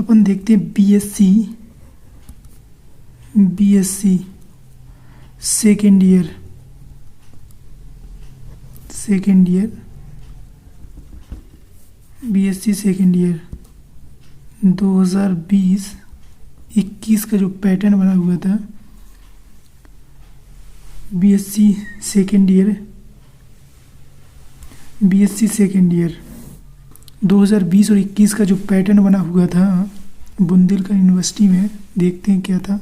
अपन देखते हैं BSc second year BSc second year 2020-21 का जो पैटर्न बना हुआ था, बीएससी सेकेंड ईयर 2020 और 21 का जो पैटर्न बना हुआ था बुंदेलखंड यूनिवर्सिटी में, देखते हैं क्या था।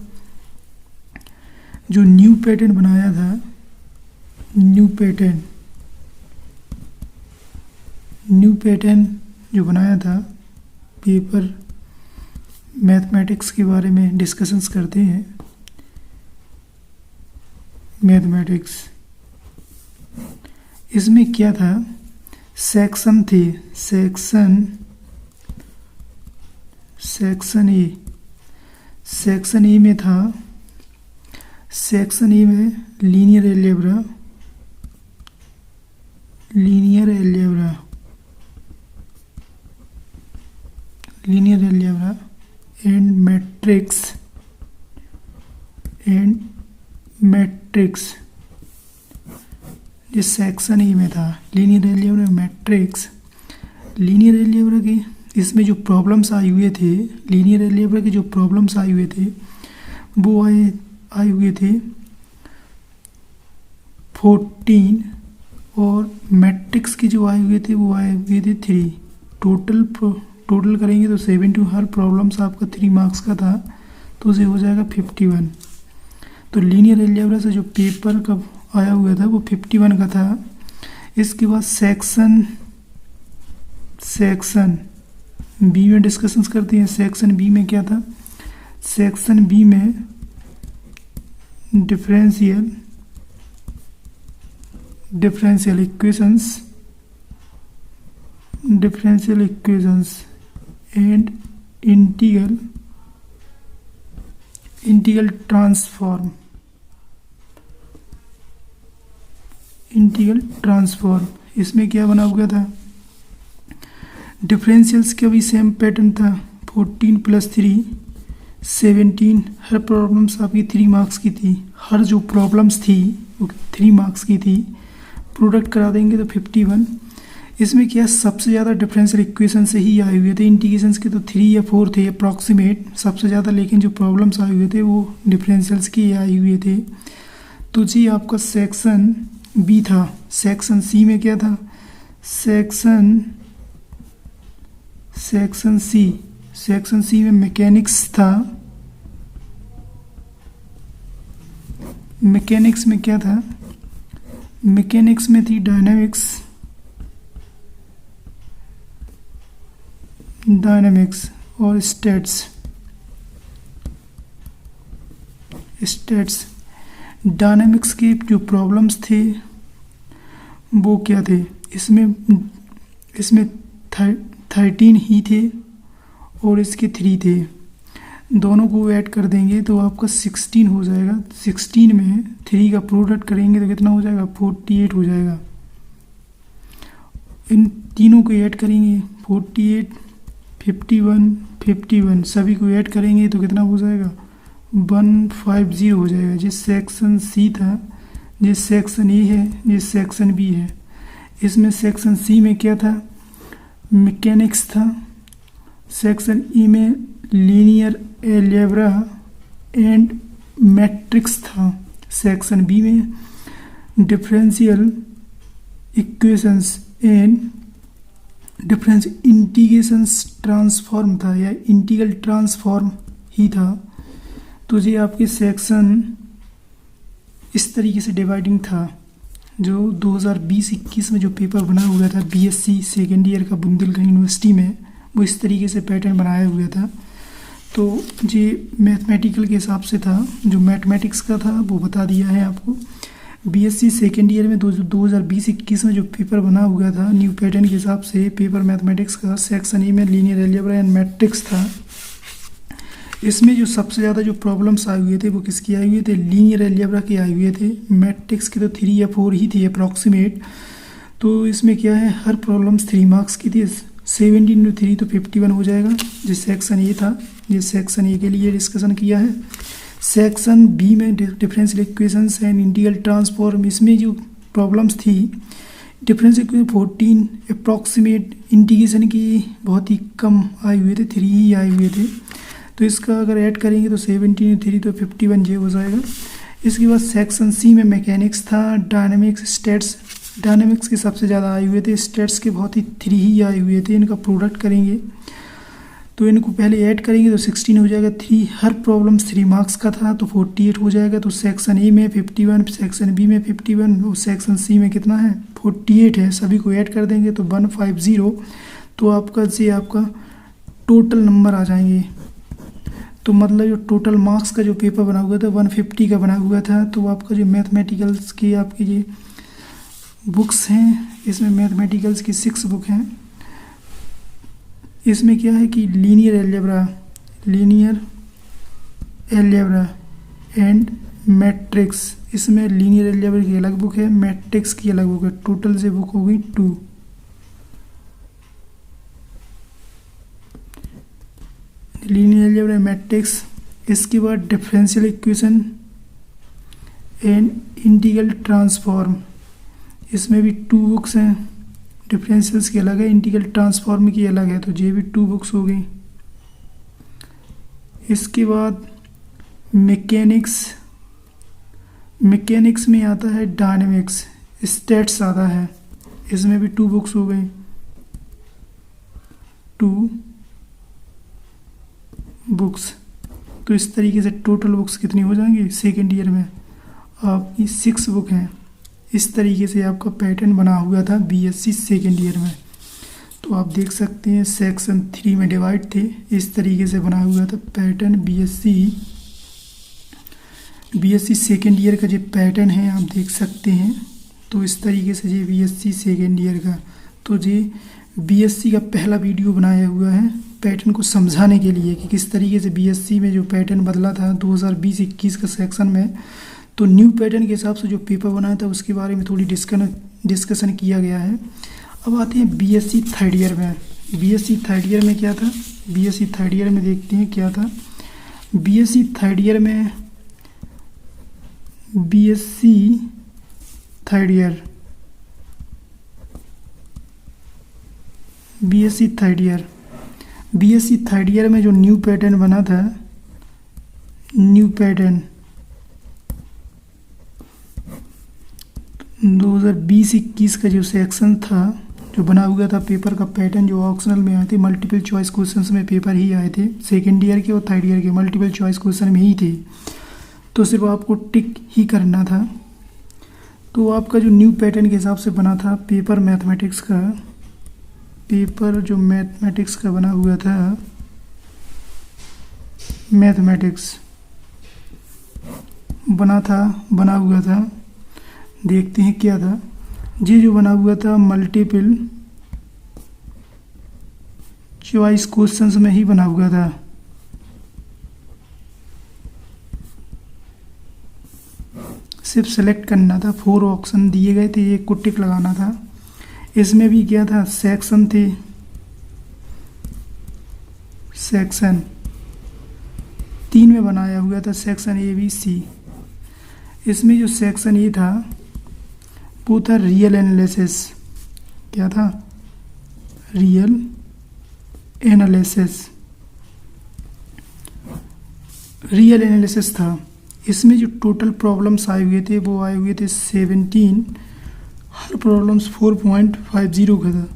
जो न्यू पैटर्न बनाया था, न्यू पैटर्न जो बनाया था, पेपर मैथमेटिक्स के बारे में डिस्कशंस करते हैं। मैथमेटिक्स, इसमें क्या था, सेक्शन थे, सेक्शन ए में था, सेक्शन ए में लीनियर अलजेब्रा एंड मैट्रिक्स जिस सेक्शन ई में था, linear algebra matrix. Linear algebra के इसमें जो प्रॉब्लम्स आए हुए थे, लीनियर अलजेब्रा के जो प्रॉब्लम्स आए हुए थे वो आए हुए थे 14, और मैट्रिक्स के जो आए हुए थे वो आए हुए थे 3। टोटल करेंगे तो 72, हर प्रॉब्लम्स आपका 3 मार्क्स का था, तो उसे हो जाएगा 51। तो लीनियर अलजेब्रा से जो पेपर का आया हुआ था वो 51 का था। इसके बाद सेक्शन बी में डिस्कशंस करते हैं। सेक्शन बी में क्या था, सेक्शन बी में differential equations and integral transform. इसमें क्या बना हुआ था, डिफरेंशियल्स का भी सेम पैटर्न था, 14 + 3 17। हर प्रॉब्लम्स आपकी 3 मार्क्स की थी, हर जो प्रॉब्लम्स थी वो 3 मार्क्स की थी। प्रोडक्ट करा देंगे तो 51। इसमें क्या, सबसे ज़्यादा डिफरेंशियल इक्वेशन से ही आए हुए थे, इंटीग्रेशंस के तो 3 या 4 थे अप्रॉक्सीमेट सबसे ज़्यादा, लेकिन जो प्रॉब्लम्स आए हुए थे वो डिफरेंशियल्स के आए हुए थे। तो जी आपका सेक्शन बी था। सेक्शन सी में क्या था, सेक्शन सी में मैकेनिक्स था। मैकेनिक्स में क्या था, मैकेनिक्स में थी डायनामिक्स और स्टैट्स। डायनामिक्स के जो प्रॉब्लम्स थे वो क्या थे, इसमें 13 ही थे और इसके 3 थे, दोनों को ऐड कर देंगे तो आपका 16 हो जाएगा। 16 में 3 का प्रोडक्ट करेंगे तो कितना हो जाएगा, 48 हो जाएगा। इन तीनों को ऐड करेंगे, 48 51 सभी को ऐड करेंगे तो कितना हो जाएगा, 150 हो जाएगा। जिस सेक्शन सी था, जिस सेक्शन ए है, जिस सेक्शन बी है। इसमें सेक्शन सी में क्या था, मैकेनिक्स था। सेक्शन ई में लीनियर अलजेब्रा एंड मैट्रिक्स था। सेक्शन बी में differential equations and integrations transform था, या इंटीग्रल ट्रांसफॉर्म ही था। तो ये आपके सेक्शन इस तरीके से डिवाइडिंग था। जो 2020-21 में जो पेपर बना हुआ था बीएससी सेकेंड ईयर का बुंदेलखंड यूनिवर्सिटी में, वो इस तरीके से पैटर्न बनाया हुआ था। तो ये मैथमेटिकल के हिसाब से था, जो मैथमेटिक्स का था वो बता दिया है आपको। बीएससी सेकेंड ईयर में 2020-21 में जो पेपर बना हुआ था न्यू पैटर्न के हिसाब से, पेपर मैथमेटिक्स का सेक्शन ई में लीनियर अलजेब्रा एंड मैट्रिक्स था। इसमें जो सबसे ज़्यादा जो प्रॉब्लम्स आए हुए थे वो किसके आए हुए थे, लीनियर अलजेब्रा के आए हुए थे। मैट्रिक्स के तो 3 या 4 ही थे अप्रॉक्सीमेट। तो इसमें क्या है, हर प्रॉब्लम्स 3 मार्क्स की थी, 17 इंटू 3 तो 51 हो जाएगा। जो सेक्शन ए था, ये सेक्शन ए के लिए डिस्कशन किया है। सेक्शन बी में differential equations and integral transform, इसमें जो प्रॉब्लम्स थी डिफरेंशियल इक्वेशन 14 अप्रॉक्सीमेट, इंटीग्रेशन की बहुत ही कम आए हुए थे, 3 ही आए हुए थे। तो इसका अगर ऐड करेंगे तो 17 3 तो 51 जे हो जाएगा। इसके बाद सेक्शन सी में मैकेनिक्स था, डायनामिक्स, स्टेट्स। डायनामिक्स के सबसे ज़्यादा आए हुए थे, स्टेट्स के बहुत ही 3 ही आए हुए थे। इनका प्रोडक्ट करेंगे तो इनको पहले ऐड करेंगे तो 16 हो जाएगा। 3 हर प्रॉब्लम 3 मार्क्स का था तो 48 हो जाएगा। तो सेक्शन ए में 51, सेक्शन बी में 51 और सेक्शन सी में कितना है 48 है। सभी को ऐड कर देंगे तो 150। तो आपका से आपका टोटल नंबर आ जाएंगे। तो मतलब जो टोटल मार्क्स का जो पेपर बना हुआ था 150 का बना हुआ था। तो आपका जो मैथमेटिकल्स की आपकी ये बुक्स हैं, इसमें मैथमेटिकल्स की 6 बुक हैं। इसमें क्या है कि लीनियर एलजेब्रा एंड मैट्रिक्स, इसमें लीनियर एलजेब्रा की अलग बुक है, मैट्रिक्स की अलग बुक है। टोटल से बुक हो गई 2। Linear algebra matrix. इसके बाद differential equation and integral transform, इसमें भी 2 बुक्स हैं। डिफरेंशियल्स की अलग है, इंटीग्रल ट्रांसफॉर्म की अलग है। तो ये भी 2 बुक्स हो गई। इसके बाद मैकेनिक्स में आता है डायनेमिक्स, स्टैट्स आता है, इसमें भी 2 बुक्स हो गई। 2 बुक्स। तो इस तरीके से टोटल बुक्स कितनी हो जाएंगी सेकेंड ईयर में आपकी 6 बुक हैं। इस तरीके से आपका पैटर्न बना हुआ था बीएससी सेकेंड ईयर में। तो आप देख सकते हैं सेक्शन 3 में डिवाइड थे, इस तरीके से बना हुआ था पैटर्न बीएससी सेकेंड ईयर का जो पैटर्न है आप देख सकते हैं। तो इस तरीके से ये बीएससी सेकेंड ईयर का, तो ये बीएससी का पहला वीडियो बनाया हुआ है पैटर्न को समझाने के लिए कि किस तरीके से बीएससी में जो पैटर्न बदला था 2020-21 का सेक्शन में। तो न्यू पैटर्न के हिसाब से जो पेपर बनाया था उसके बारे में थोड़ी डिस्कशन किया गया है। अब आते हैं बीएससी थर्ड ईयर में। बीएससी थर्ड ईयर में क्या था, बीएससी थर्ड ईयर में देखते हैं क्या था। बीएससी थर्ड ईयर में बीएससी थर्ड ईयर में जो न्यू पैटर्न बना था, न्यू पैटर्न 2020-21 का जो सेक्शन था जो बना हुआ था पेपर का पैटर्न, जो ऑप्शनल में आए थे, मल्टीपल चॉइस क्वेश्चंस में पेपर ही आए थे सेकेंड ईयर के और थर्ड ईयर के, मल्टीपल चॉइस क्वेश्चन में ही थे। तो सिर्फ आपको टिक ही करना था। तो आपका जो न्यू पैटर्न के हिसाब से बना था पेपर मैथमेटिक्स का, पेपर जो मैथमेटिक्स का बना हुआ था, मैथमेटिक्स बना हुआ था, देखते हैं क्या था। ये जो बना हुआ था मल्टीपल चॉइस क्वेश्चंस में ही बना हुआ था। सिर्फ सेलेक्ट करना था, 4 ऑप्शन दिए गए थे, एक को टिक लगाना था। इसमें भी क्या था, सेक्शन थे, सेक्शन 3 में बनाया हुआ था, सेक्शन ए बी सी। इसमें जो सेक्शन ए था वो था रियल एनालिसिस। क्या था, रियल एनालिसिस था। इसमें जो टोटल प्रॉब्लम्स आए हुए थे वो आए हुए थे 17, हर प्रॉब्लम्स 4.50 का था।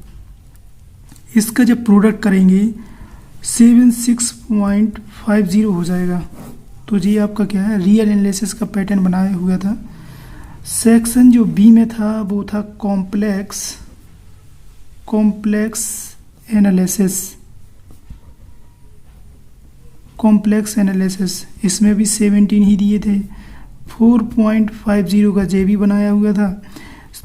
इसका जब प्रोडक्ट करेंगे 76.50 हो जाएगा। तो ये आपका क्या है, रियल एनालिसिस का पैटर्न बनाया हुआ था। सेक्शन जो बी में था वो था कॉम्प्लेक्स एनालिसिस। इसमें भी 17 ही दिए थे, 4.50 का जे भी बनाया हुआ था।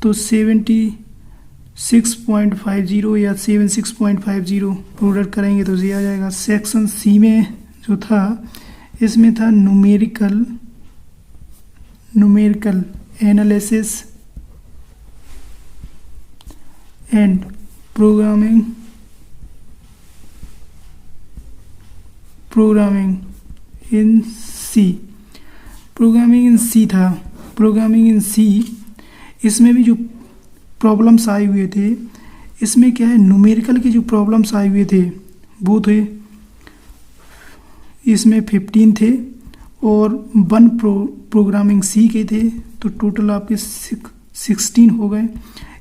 तो 76.50 या 76.50 प्रोडक्ट करेंगे तो ये आ जाएगा। सेक्शन सी में जो था इसमें था numerical analysis and programming programming in C, programming in C था। प्रोग्रामिंग इन सी, इसमें भी जो प्रॉब्लम्स आए हुए थे, इसमें क्या है, न्यूमेरिकल के जो प्रॉब्लम्स आए हुए थे वो थे, इसमें 15 थे और 1 प्रोग्रामिंग सी के थे, तो टोटल आपके 16 हो गए।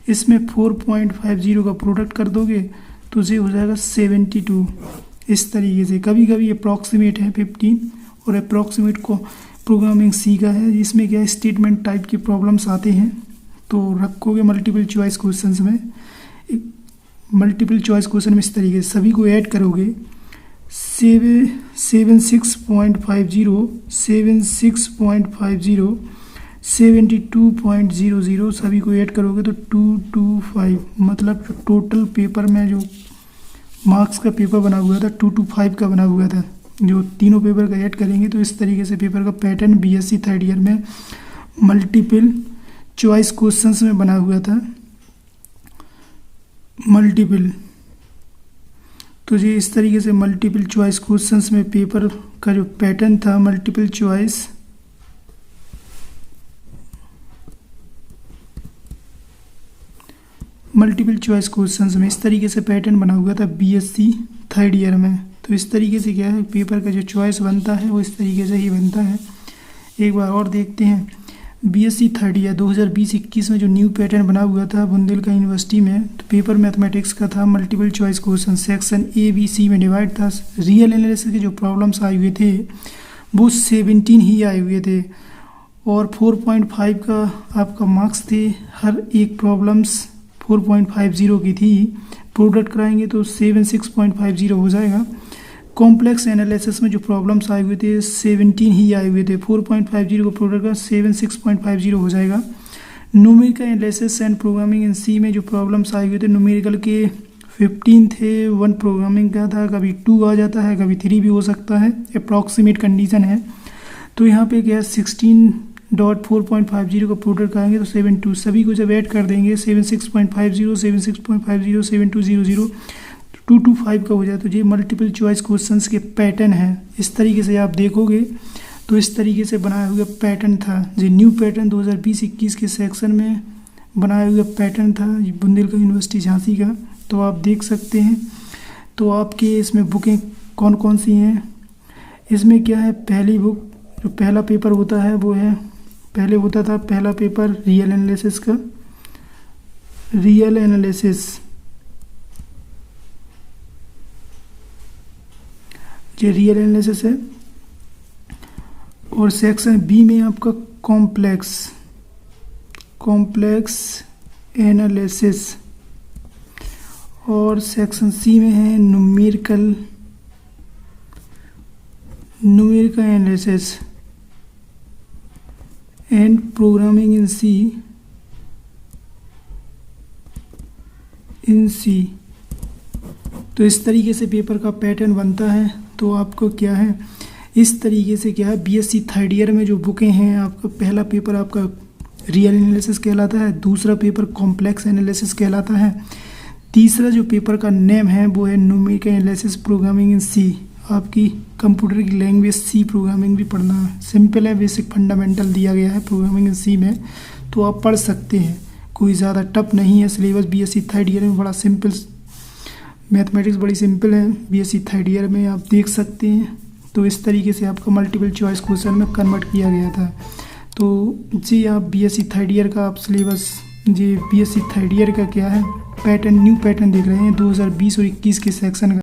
इसमें 4.50 का प्रोडक्ट कर दोगे तो ये हो जाएगा 72। इस तरीके से कभी कभी अप्रॉक्सीमेट है 15 और अप्रॉक्सीमेट को प्रोग्रामिंग सी का है। इसमें क्या स्टेटमेंट टाइप के प्रॉब्लम्स आते हैं, तो रखोगे मल्टीपल चॉइस क्वेश्चंस में। मल्टीपल चॉइस क्वेश्चन में इस तरीके से सभी को ऐड करोगे, 76.50, 76.50, 72.00 सभी को ऐड करोगे तो 225, मतलब टोटल पेपर में जो मार्क्स का पेपर बना हुआ था 225 का बना हुआ था। जो तीनों पेपर का ऐड करेंगे तो इस तरीके से पेपर का पैटर्न बीएससी थर्ड ईयर में मल्टीपल चॉइस क्वेश्चंस में बना हुआ था। मल्टीपल, तो ये इस तरीके से मल्टीपल चॉइस क्वेश्चंस में पेपर का जो पैटर्न था मल्टीपल चॉइस क्वेश्चंस में इस तरीके से पैटर्न बना हुआ था बीएससी थर्ड ईयर में। तो इस तरीके से क्या है, पेपर का जो चॉइस बनता है वो इस तरीके से ही बनता है। एक बार और देखते हैं, बीएससी थर्ड ईयर 2020-21 में जो न्यू पैटर्न बना हुआ था बुंदेलखंड यूनिवर्सिटी में, तो पेपर मैथमेटिक्स का था multiple choice question, section A B C में डिवाइड था। रियल एनालिसिस के जो प्रॉब्लम्स आए हुए थे वो 17 ही आए हुए थे और 4.5 का आपका मार्क्स थे। हर एक प्रॉब्लम्स 4.50 की थी। प्रोडक्ट कराएंगे तो 76.50 हो जाएगा। कॉम्प्लेक्स एनालिसिस में जो प्रॉब्लम्स आए हुए थे 17 ही आए हुए थे। 4.50 को प्रोडक्ट का 76.50 हो जाएगा। Numerical analysis and programming in C में जो प्रॉब्लम्स आए हुए थे न्यूमेरिकल के 15 थे, 1 प्रोग्रामिंग का था। कभी 2 आ जाता है, कभी 3 भी हो सकता है, अप्रॉक्सीमेट कंडीशन है। तो यहाँ पे क्या है 16.4.50 का प्रोडक्ट आएंगे तो 72, सभी को जब ऐड कर देंगे 76.50, 76.50, 7200, 225 का हो जाए। तो ये मल्टीपल चॉइस क्वेश्चंस के पैटर्न है। इस तरीके से आप देखोगे तो इस तरीके से बनाया हुआ पैटर्न था। ये न्यू पैटर्न 2020-21 के सेक्शन में बनाया हुआ पैटर्न था बुंदेलखंड यूनिवर्सिटी झांसी का। तो आप देख सकते हैं। तो आपके इसमें बुकें कौन कौन सी हैं, इसमें क्या है, पहली बुक जो पहला पेपर होता है वो है, पहले होता था पहला पेपर रियल एनालिसिस का, रियल एनालिसिस, ये रियल एनालिसिस है। और सेक्शन बी में आपका कॉम्प्लेक्स एनालिसिस और सेक्शन सी में है numerical analysis and programming in C. तो इस तरीके से पेपर का पैटर्न बनता है। तो आपको क्या है, इस तरीके से क्या है, बीएससी थर्ड ईयर में जो बुकें हैं, आपका पहला पेपर आपका रियल एनालिसिस कहलाता है, दूसरा पेपर कॉम्प्लेक्स एनालिसिस कहलाता है, तीसरा जो पेपर का नेम है वो है न्यूमेरिकल एनालिसिस प्रोग्रामिंग इन सी। आपकी कंप्यूटर की लैंग्वेज सी प्रोग्रामिंग भी पढ़ना सिंपल है, बेसिक फंडामेंटल दिया गया है प्रोग्रामिंग इन सी में, तो आप पढ़ सकते हैं, कोई ज़्यादा टफ नहीं है। सिलेबस बीएससी थर्ड ईयर में बड़ा सिंपल, मैथमेटिक्स बड़ी सिंपल है बीएससी थर्ड ईयर में, आप देख सकते हैं। तो इस तरीके से आपका मल्टीपल चॉइस क्वेश्चन में कन्वर्ट किया गया था। तो जी आप बीएससी थर्ड ईयर का आप सिलेबस, जी बीएससी थर्ड ईयर का क्या है पैटर्न, न्यू पैटर्न देख रहे हैं 2020 और 21 के सेक्शन का।